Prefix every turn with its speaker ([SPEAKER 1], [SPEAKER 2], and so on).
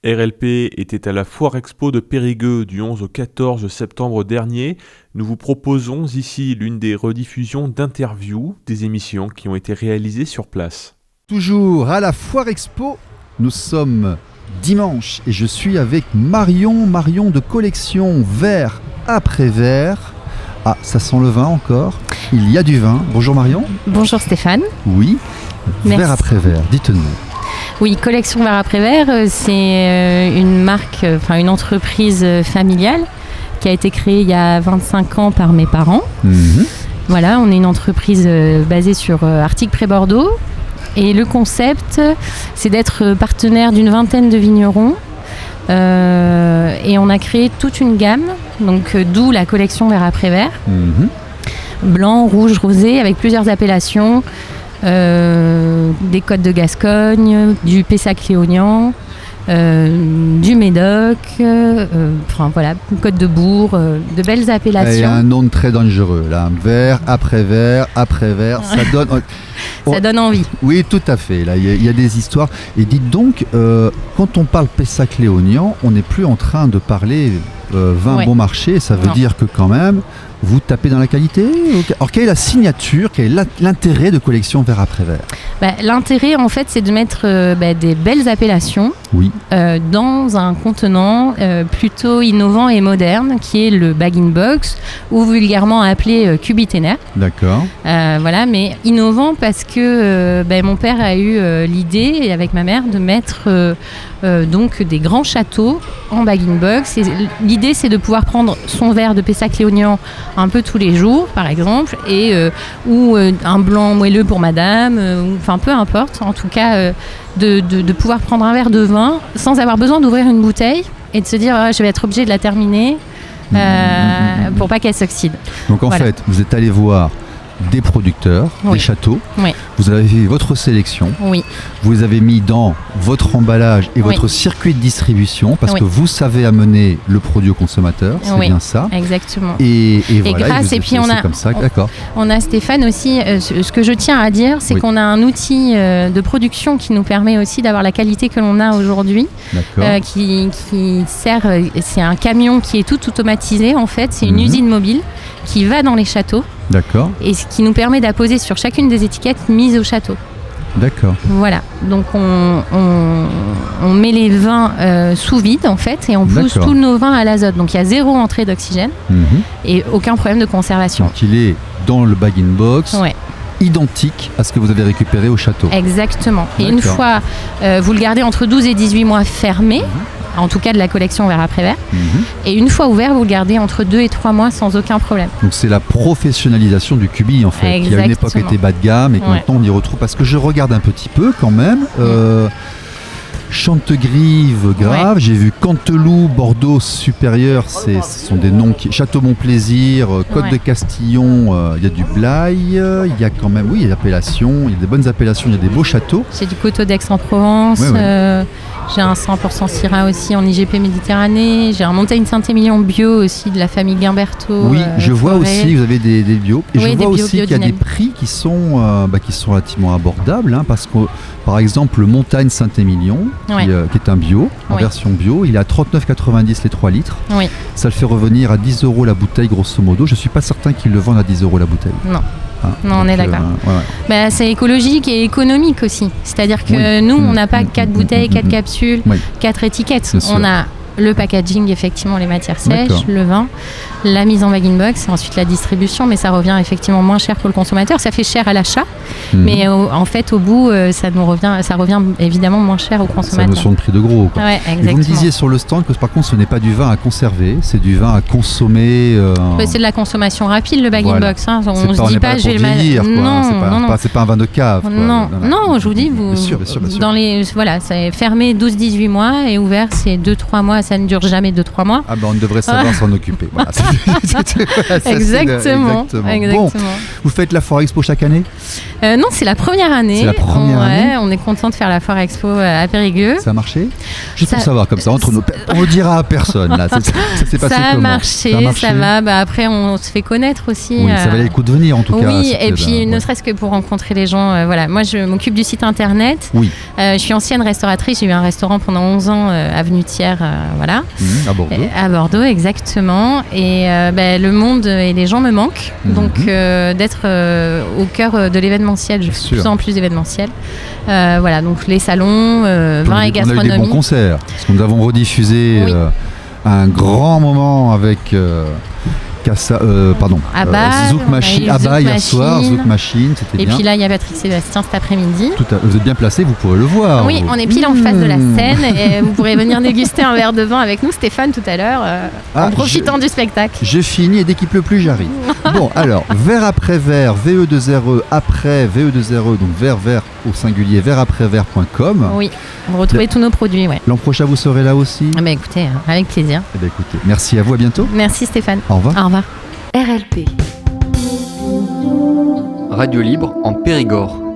[SPEAKER 1] RLP était à la Foire Expo de Périgueux du 11 au 14 septembre dernier. Nous vous proposons ici l'une des rediffusions d'interviews des émissions qui ont été réalisées sur place.
[SPEAKER 2] Toujours à la Foire Expo, nous sommes dimanche et je suis avec Marion de collection Verre après Verre. Ah, ça sent le vin encore. Il y a du vin. Bonjour Marion.
[SPEAKER 3] Bonjour Stéphane.
[SPEAKER 2] Oui,
[SPEAKER 3] Merci.
[SPEAKER 2] Verre après Verre, dites-nous.
[SPEAKER 3] Oui, Collection Verre après Verre, c'est une marque, une entreprise familiale qui a été créée il y a 25 ans par mes parents. Voilà, on est une entreprise basée sur Artigues près Bordeaux. Et le concept, c'est d'être partenaire d'une vingtaine de vignerons. Et on a créé toute une gamme, donc d'où la collection Verre après Verre. Blanc, rouge, rosé, avec plusieurs appellations. Des côtes de Gascogne, du Pessac-Léognan, du Médoc, côte de Bourg, de belles appellations.
[SPEAKER 2] Il y a un nom très dangereux là, Verre après Verre, ça donne...
[SPEAKER 3] Ça donne envie.
[SPEAKER 2] Oui, tout à fait. Là, il y a des histoires. Et dites donc, quand on parle Pessac-Léognan, on n'est plus en train de parler vin bon marché. Ça veut dire que quand même, vous tapez dans la qualité. Alors, quelle est la signature, quel est l'intérêt de collection Verre après Verre ?
[SPEAKER 3] L'intérêt, en fait, c'est de mettre des belles appellations dans un contenant plutôt innovant et moderne, qui est le bag-in-box, ou vulgairement appelé cubitaire.
[SPEAKER 2] D'accord.
[SPEAKER 3] Mais innovant parce que mon père a eu l'idée, et avec ma mère, de mettre donc des grands châteaux en bag-in-box. Et l'idée, c'est de pouvoir prendre son verre de Pessac-Léognan un peu tous les jours, par exemple, ou un blanc moelleux pour madame, peu importe. En tout cas, de pouvoir prendre un verre de vin sans avoir besoin d'ouvrir une bouteille et de se dire je vais être obligé de la terminer pour pas qu'elle s'oxyde.
[SPEAKER 2] Donc en fait, vous êtes allé voir des producteurs, des châteaux. Vous avez fait votre sélection. Vous les avez mis dans votre emballage et votre circuit de distribution parce que vous savez amener le produit au consommateur. C'est bien ça.
[SPEAKER 3] Exactement.
[SPEAKER 2] Et voilà,
[SPEAKER 3] grâce, et puis on a Stéphane aussi. Ce que je tiens à dire, c'est qu'on a un outil de production qui nous permet aussi d'avoir la qualité que l'on a aujourd'hui. Qui sert. C'est un camion qui est tout automatisé en fait. C'est une usine mobile qui va dans les châteaux.
[SPEAKER 2] D'accord.
[SPEAKER 3] Et ce qui nous permet d'apposer sur chacune des étiquettes mises au château.
[SPEAKER 2] D'accord.
[SPEAKER 3] Voilà. Donc on met les vins sous vide en fait et on pousse tous nos vins à l'azote. Donc il y a 0 entrée d'oxygène et aucun problème de conservation.
[SPEAKER 2] Donc il est dans le bag-in-box. Identique à ce que vous avez récupéré au château.
[SPEAKER 3] Exactement. Et une fois, vous le gardez entre 12 et 18 mois fermé. En tout cas de la collection Verre après Verre. Et une fois ouvert, vous le gardez entre 2 et 3 mois sans aucun problème. Donc
[SPEAKER 2] c'est la professionnalisation du cubi en fait, qui à une époque était bas de gamme et que maintenant on y retrouve. Parce que je regarde un petit peu quand même. Chantegrive, Grave, j'ai vu Canteloup, Bordeaux supérieur, ce sont des noms qui... Château Montplaisir, Côte de Castillon, il y a du Blaye, il y a quand même, il y a l'appellation, il y a des bonnes appellations, il y a des beaux châteaux.
[SPEAKER 3] C'est du Coteau d'Aix-en-Provence, j'ai un 100% Syrah aussi en IGP Méditerranée, j'ai un Montaigne Saint-Émilion bio aussi de la famille Guimberteau.
[SPEAKER 2] Oui, je vois aussi, vous avez des bio, et je vois aussi qu'il y a des prix qui sont relativement abordables, parce que par exemple le Montagne Saint-Émilion, qui est un bio, en version bio, il est à 39,90 les 3 litres. Ça le fait revenir à 10 € la bouteille grosso modo. Je ne suis pas certain qu'ils le vendent à 10 € la bouteille.
[SPEAKER 3] Non, on est d'accord. C'est écologique et économique aussi. C'est-à-dire que nous, on n'a pas 4 bouteilles, 4 capsules, 4 étiquettes. On a le packaging, effectivement, les matières sèches, le vin, la mise en bag-in-box et ensuite la distribution. Mais ça revient effectivement moins cher pour le consommateur. Ça fait cher à l'achat, mais en fait, au bout, ça revient évidemment moins cher au consommateur.
[SPEAKER 2] C'est la notion de prix de gros. Quoi.
[SPEAKER 3] Exactement.
[SPEAKER 2] Et vous me disiez sur le stand que par contre, ce n'est pas du vin à conserver, c'est du vin à consommer.
[SPEAKER 3] C'est de la consommation rapide, le bag-in-box. On ne se dit pas, j'ai le
[SPEAKER 2] mal. Non, c'est pas un vin de cave.
[SPEAKER 3] Non, je vous dis, c'est fermé 12-18 mois et ouvert, c'est 2-3 mois. ça ne dure jamais 2-3 mois.
[SPEAKER 2] Ah ben on devrait savoir s'en occuper. Voilà.
[SPEAKER 3] Exactement.
[SPEAKER 2] Bon, vous faites la Foire Expo chaque année ?
[SPEAKER 3] Non, c'est la première année.
[SPEAKER 2] C'est la première année.
[SPEAKER 3] On est content de faire la Foire Expo à Périgueux.
[SPEAKER 2] Ça a marché ? Juste pour savoir, comme ça, entre nous, on le dira à personne. Là. Ça s'est passé
[SPEAKER 3] ça a
[SPEAKER 2] comment ?
[SPEAKER 3] marché, ça va. Après, on se fait connaître aussi.
[SPEAKER 2] Oui, ça valait le coup de venir en tout cas.
[SPEAKER 3] Oui, et puis ne serait-ce que pour rencontrer les gens. Voilà. Moi, je m'occupe du site internet.
[SPEAKER 2] Oui.
[SPEAKER 3] Je suis ancienne restauratrice. J'ai eu un restaurant pendant 11 ans, avenue Thiers. Voilà.
[SPEAKER 2] À Bordeaux.
[SPEAKER 3] À Bordeaux, exactement. Et le monde et les gens me manquent. Donc, d'être au cœur de l'événementiel, je fais de plus en plus d'événementiel. Voilà, donc les salons, vin et gastronomie.
[SPEAKER 2] On a eu des bons concerts, parce que nous avons rediffusé un grand moment avec Zouk Machine, Abba hier soir, Zouk Machine, c'était bien.
[SPEAKER 3] Et puis là, il y a Patrick Sébastien cet après-midi.
[SPEAKER 2] Vous êtes bien placé, vous pourrez le voir.
[SPEAKER 3] Oui, on est pile en face de la scène et vous pourrez venir déguster un verre de vin avec nous, Stéphane, tout à l'heure, en profitant du spectacle.
[SPEAKER 2] J'ai fini et dès qu'il pleut plus, j'arrive. Bon, alors, verre après verre, VE2RE après VE2RE, donc verre au singulier, verreaprès-verre.com.
[SPEAKER 3] Oui, vous retrouvez tous nos produits, ouais.
[SPEAKER 2] L'an prochain, vous serez là aussi ?
[SPEAKER 3] Écoutez, avec plaisir.
[SPEAKER 2] Écoutez, merci à vous, à bientôt.
[SPEAKER 3] Merci Stéphane.
[SPEAKER 2] Au revoir.
[SPEAKER 3] Au revoir.
[SPEAKER 4] RLP. Radio libre en Périgord.